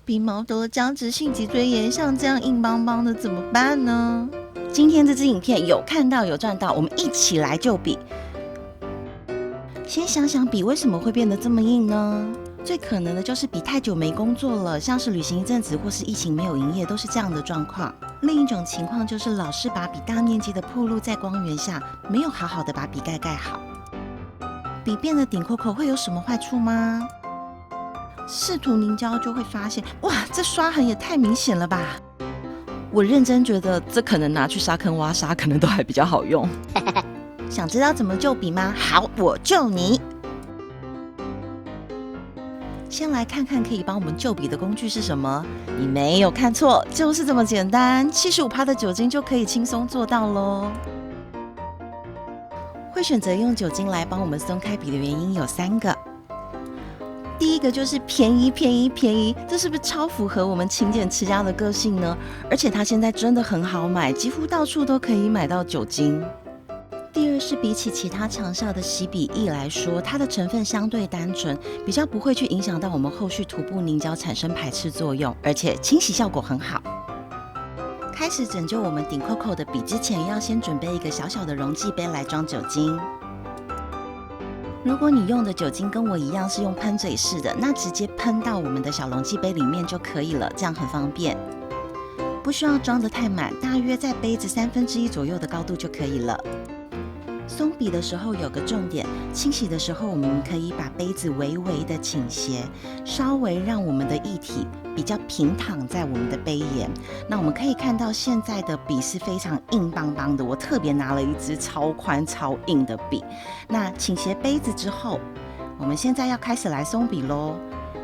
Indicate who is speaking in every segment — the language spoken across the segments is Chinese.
Speaker 1: 鼻毛得了僵直性脊椎炎，像这样硬邦邦的怎么办呢？今天这支影片有看到有赚到，我们一起来救笔。先想想笔为什么会变得这么硬呢？最可能的就是笔太久没工作了，像是旅行一阵子或是疫情没有营业，都是这样的状况。另一种情况就是老是把笔大面积的暴露在光源下，没有好好的把笔盖好。笔变得顶扣扣会有什么坏处吗？试图凝胶就会发现，哇，这刷痕也太明显了吧！我认真觉得这可能拿去沙坑挖沙可能都还比较好用。想知道怎么救笔吗？好，我救你。先来看看可以帮我们救笔的工具是什么。你没有看错，就是这么简单，75%的酒精就可以轻松做到咯。会选择用酒精来帮我们松开笔的原因有3个。第一个就是便宜，这是不是超符合我们勤俭持家的个性呢？而且它现在真的很好买，几乎到处都可以买到酒精。第二是比起其他强效的洗笔液来说，它的成分相对单纯，比较不会去影响到我们后续涂布凝胶产生排斥作用，而且清洗效果很好。开始拯救我们顶扣扣的笔之前，要先准备一个小小的溶剂杯来装酒精。如果你用的酒精跟我一样是用喷嘴式的，那直接喷到我们的小溶剂杯里面就可以了，这样很方便。不需要装得太满，大约在杯子1/3左右的高度就可以了。松笔的时候有个重点，清洗的时候我们可以把杯子微微的倾斜，稍微让我们的液体比较平躺在我们的杯沿。那我们可以看到现在的笔是非常硬邦邦的，我特别拿了一支超宽超硬的笔。那倾斜杯子之后，我们现在要开始来松笔咯。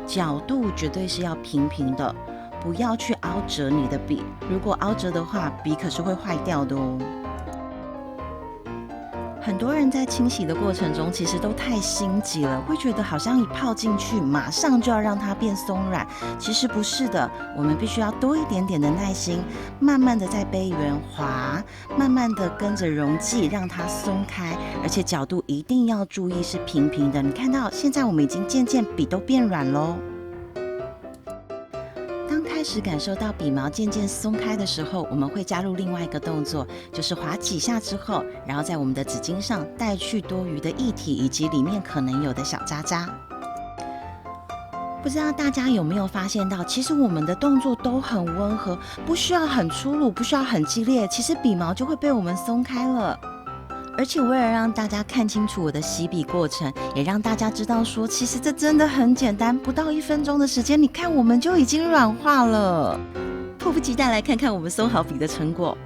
Speaker 1: 角度绝对是要平平的，不要去凹折你的笔，如果凹折的话，笔可是会坏掉的哦。很多人在清洗的过程中其实都太心急了，会觉得好像一泡进去马上就要让它变松软，其实不是的，我们必须要多一点点的耐心，慢慢的在杯缘滑，慢慢的跟着溶剂让它松开，而且角度一定要注意是平平的。你看到现在我们已经渐渐笔都变软咯。开始感受到笔毛渐渐松开的时候，我们会加入另外一个动作，就是滑几下之后，然后在我们的纸巾上带去多余的液体以及里面可能有的小渣渣。不知道大家有没有发现到，其实我们的动作都很温和，不需要很粗鲁，不需要很激烈，其实笔毛就会被我们松开了。而且为了让大家看清楚我的洗笔过程，也让大家知道说，其实这真的很简单，不到1分钟的时间，你看我们就已经软化了。迫不及待来看看我们松好笔的成果。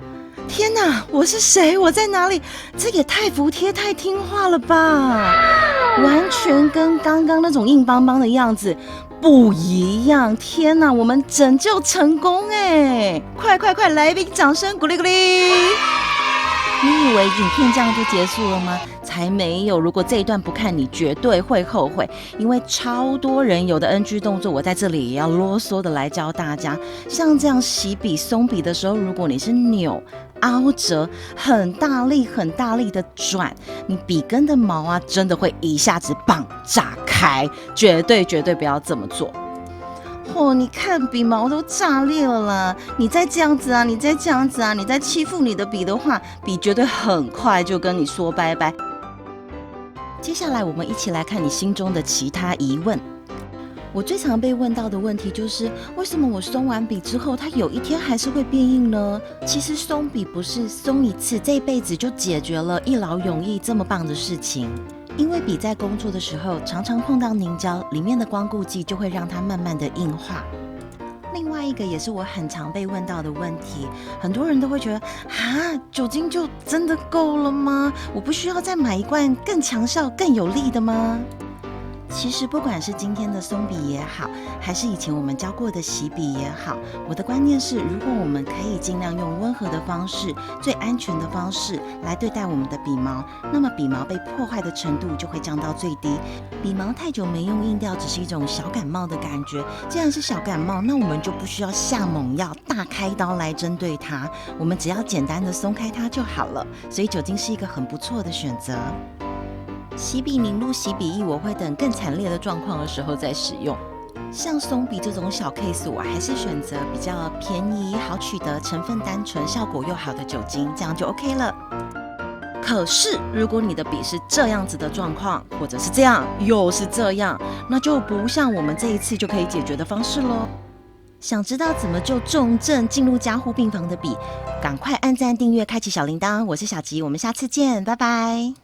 Speaker 1: 天哪，我是谁？我在哪里？这也太服帖、太听话了吧！完全跟刚刚那种硬邦邦的样子不一样。天哪，我们拯救成功哎！快，来一笔掌声，鼓励鼓励！你以为影片这样就结束了吗？才没有！如果这一段不看，你绝对会后悔，因为超多人有的 NG 动作，我在这里也要啰嗦的来教大家。像这样洗笔、松笔的时候，如果你是扭、凹折，很大力的转，你笔根的毛啊，真的会一下子棒炸开，绝对不要这么做。你看笔毛都炸裂了啦！你再这样子啊，你再欺负你的笔的话，笔绝对很快就跟你说拜拜。接下来我们一起来看你心中的其他疑问。我最常被问到的问题就是，为什么我松完笔之后，它有一天还是会变硬呢？其实松笔不是松一次，这一辈子就解决了一劳永逸这么棒的事情。因为笔在工作的时候常常碰到凝胶，里面的光固剂就会让它慢慢的硬化。另外一个也是我很常被问到的问题，很多人都会觉得酒精就真的够了吗？我不需要再买一罐更强效更有力的吗？其实不管是今天的松笔也好，还是以前我们教过的洗笔也好，我的观念是，如果我们可以尽量用温和的方式，最安全的方式来对待我们的笔毛，那么笔毛被破坏的程度就会降到最低。笔毛太久没用硬掉，只是一种小感冒的感觉。既然是小感冒，那我们就不需要下猛药、大开刀来针对它，我们只要简单的松开它就好了。所以酒精是一个很不错的选择。洗笔凝露洗笔液我会等更惨烈的状况的时候再使用。像松笔这种小 case， 我还是选择比较便宜、好取得、成分单纯、效果又好的酒精，这样就 OK 了。可是，如果你的笔是这样子的状况，或者是这样，又是这样，那就不像我们这一次就可以解决的方式咯。想知道怎么就重症进入加护病房的笔，赶快按赞、订阅、开启小铃铛。我是小吉，我们下次见，拜拜。